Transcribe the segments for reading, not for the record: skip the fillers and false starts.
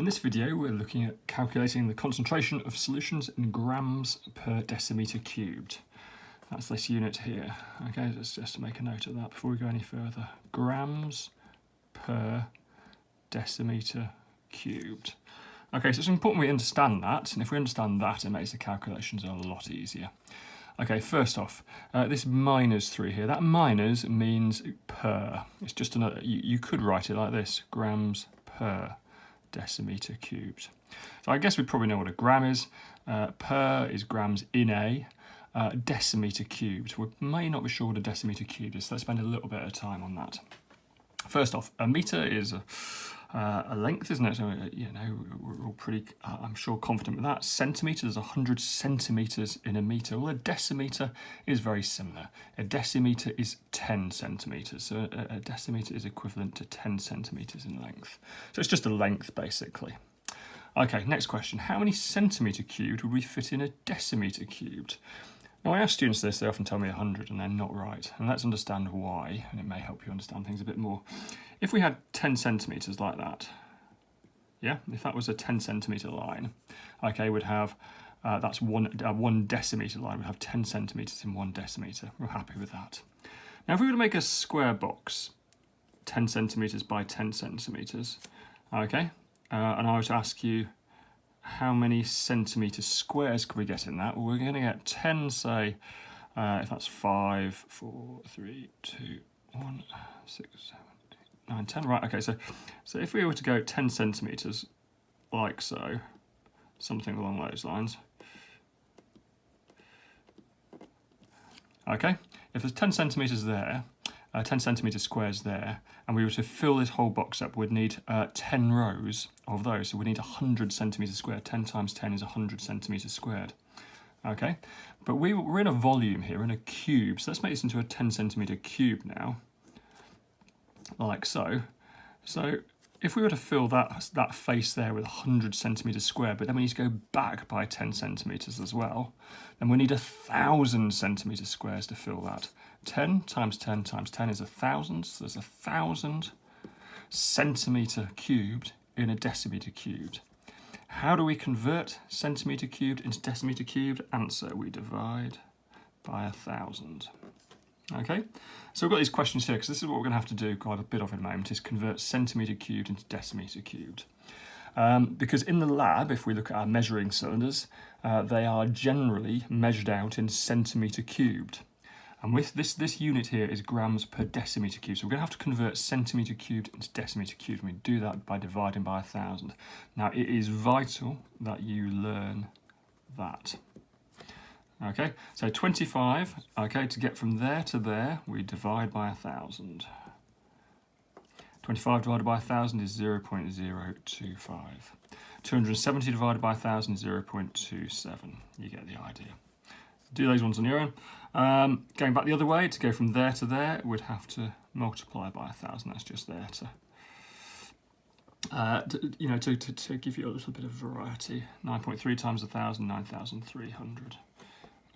In this video, we're looking at calculating the concentration of solutions in grams per decimeter cubed. That's this unit here. Okay, just to make a note of that before we go any further. Grams per decimeter cubed. Okay, so it's important we understand that, and if we understand that, it makes the calculations a lot easier. Okay, first off, this -3 here, that minus means per. It's just another, you could write it like this, grams per decimeter cubed. So I guess we probably know what a gram is. Per is grams in a. Decimeter cubed. We may not be sure what a decimeter cubed is, so let's spend a little bit of time on that. First off, a meter is a length, isn't it? So, we're all pretty, I'm sure, confident with that. Centimetre, there's 100 centimetres in a metre. Well, a decimetre is very similar. A decimetre is 10 centimetres. So a decimetre is equivalent to 10 centimetres in length. So it's just a length, basically. Okay, next question. How many centimetre cubed would we fit in a decimetre cubed? Now, when I ask students this, they often tell me 100, and they're not right. And let's understand why, and it may help you understand things a bit more. If we had 10 centimetres like that, yeah, if that was a 10 centimetre line, okay, we'd have, that's one decimetre line, we'd have 10 centimetres in 1 decimetre. We're happy with that. Now, if we were to make a square box, 10 centimetres by 10 centimetres, okay, and I was to ask you, how many centimetre squares could we get in that? Well, we're going to get 10, say, if that's 5, 4, 3, 2, 1, 6, 7, 8, 9, 10. Right, okay, so if we were to go 10 centimetres, like so, something along those lines. Okay, if there's 10 centimetres there, 10 centimetre squares there, and we were to fill this whole box up, we'd need 10 rows of those. So we need 100 centimetres squared. 10 times 10 is 100 centimetres squared. Okay, but we're in a volume here, in a cube. So let's make this into a 10 centimetre cube now, like so. So if we were to fill that face there with 100 centimetres squared, but then we need to go back by 10 centimetres as well, then we need 1,000 centimetre squares to fill that. 10 times 10 times 10 is 1,000, so there's 1,000 centimetre cubed in a decimetre cubed. How do we convert centimetre cubed into decimetre cubed? Answer, we divide by 1,000. Okay, so we've got these questions here because this is what we're going to have to do quite a bit of in a moment, is convert centimetre cubed into decimetre cubed. Because in the lab, if we look at our measuring cylinders, they are generally measured out in centimetre cubed. And with this unit here is grams per decimetre cubed. So we're going to have to convert centimetre cubed into decimetre cubed, and we do that by dividing by 1,000. Now, it is vital that you learn that. Okay, so 25, okay, to get from there to there, we divide by 1,000. 25 divided by 1,000 is 0.025. 270 divided by 1,000 is 0.27. You get the idea. Do those ones on your own. Going back the other way, to go from there to there, we'd have to multiply by 1,000. That's just there to give you a little bit of variety. 9.3 times 1,000, 9,300.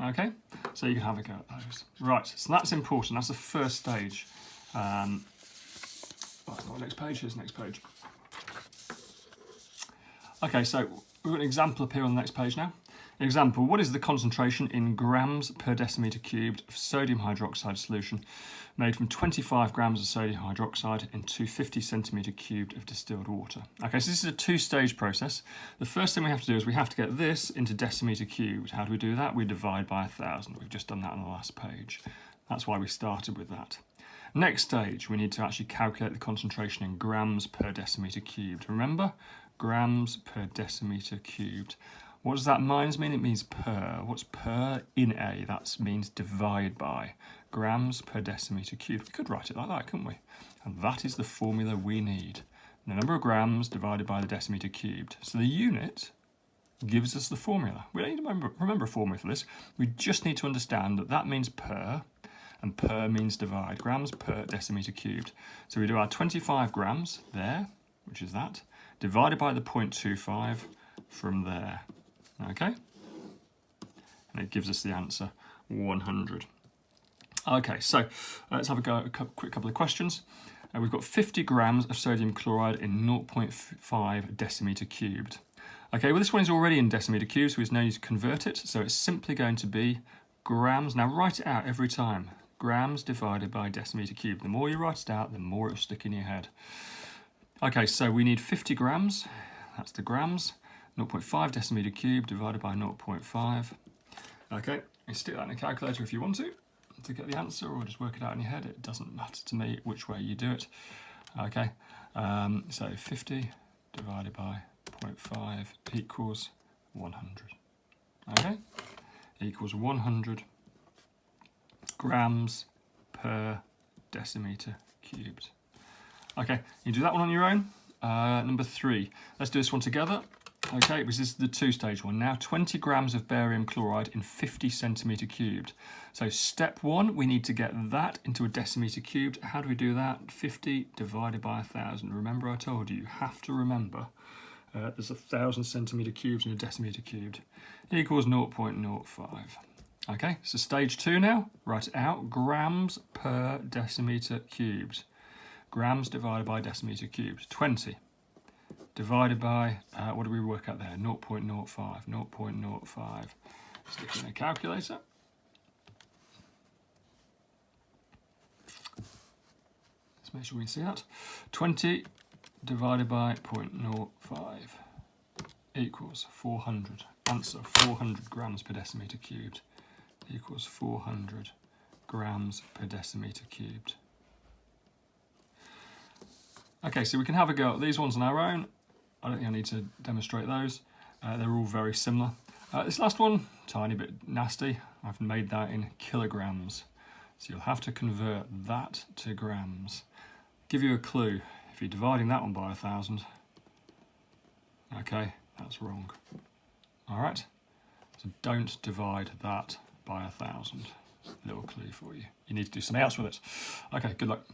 Okay, so you can have a go at those. Right, so that's important. That's the first stage. That's not the next page. Here's the next page. Okay, so we've got an example up here on the next page now. Example, what is the concentration in grams per decimeter cubed of sodium hydroxide solution made from 25 grams of sodium hydroxide into 50 centimetre cubed of distilled water? Okay, so this is a two-stage process. The first thing we have to do is we have to get this into decimeter cubed. How do we do that? We divide by 1,000. We've just done that on the last page. That's why we started with that. Next stage, we need to actually calculate the concentration in grams per decimeter cubed. Remember, grams per decimeter cubed. What does that minus mean? It means per. What's per in A? That means divide by. Grams per decimeter cubed. We could write it like that, couldn't we? And that is the formula we need. The number of grams divided by the decimeter cubed. So the unit gives us the formula. We don't need to remember a formula for this. We just need to understand that that means per, and per means divide. Grams per decimeter cubed. So we do our 25 grams there, which is that, divided by the 0.25 from there. Okay, and it gives us the answer 100. Okay, so let's have a quick couple of questions. we've got 50 grams of sodium chloride in 0.5 decimeter cubed. Okay, well this one is already in decimeter cubed, so there's no need to convert it. So it's simply going to be grams. Now write it out every time. Grams divided by decimeter cubed. The more you write it out, the more it'll stick in your head. Okay, so we need 50 grams. That's the grams. 0.5 decimeter cubed divided by 0.5. Okay, you stick that in a calculator if you want to get the answer, or just work it out in your head. It doesn't matter to me which way you do it. Okay, so 50 divided by 0.5 equals 100. Okay, equals 100 grams per decimeter cubed. Okay, you do that one on your own. Number 3, let's do this one together. Okay, this is the 2-stage one. Now 20 grams of barium chloride in 50 centimeter cubed. So step 1, we need to get that into a decimeter cubed. How do we do that? 50 divided by 1,000. Remember I told you, you have to remember there's 1,000 centimeter cubes in a decimeter cubed. Equals 0.05. Okay, so stage 2 now, write it out. Grams per decimeter cubed. Grams divided by decimeter cubed. 20 divided by, what do we work out there? 0.05, 0.05. Stick in a calculator. Let's make sure we can see that. 20 divided by 0.05 equals 400. Answer, 400 grams per decimeter cubed equals 400 grams per decimeter cubed. Okay, so we can have a go at these ones on our own. I don't think I need to demonstrate those. They're all very similar. This last one, tiny bit nasty. I've made that in kilograms. So you'll have to convert that to grams. Give you a clue. If you're dividing that one by 1,000, okay, that's wrong. All right, so don't divide that by 1,000. Little clue for you. You need to do something else with it. Okay, good luck.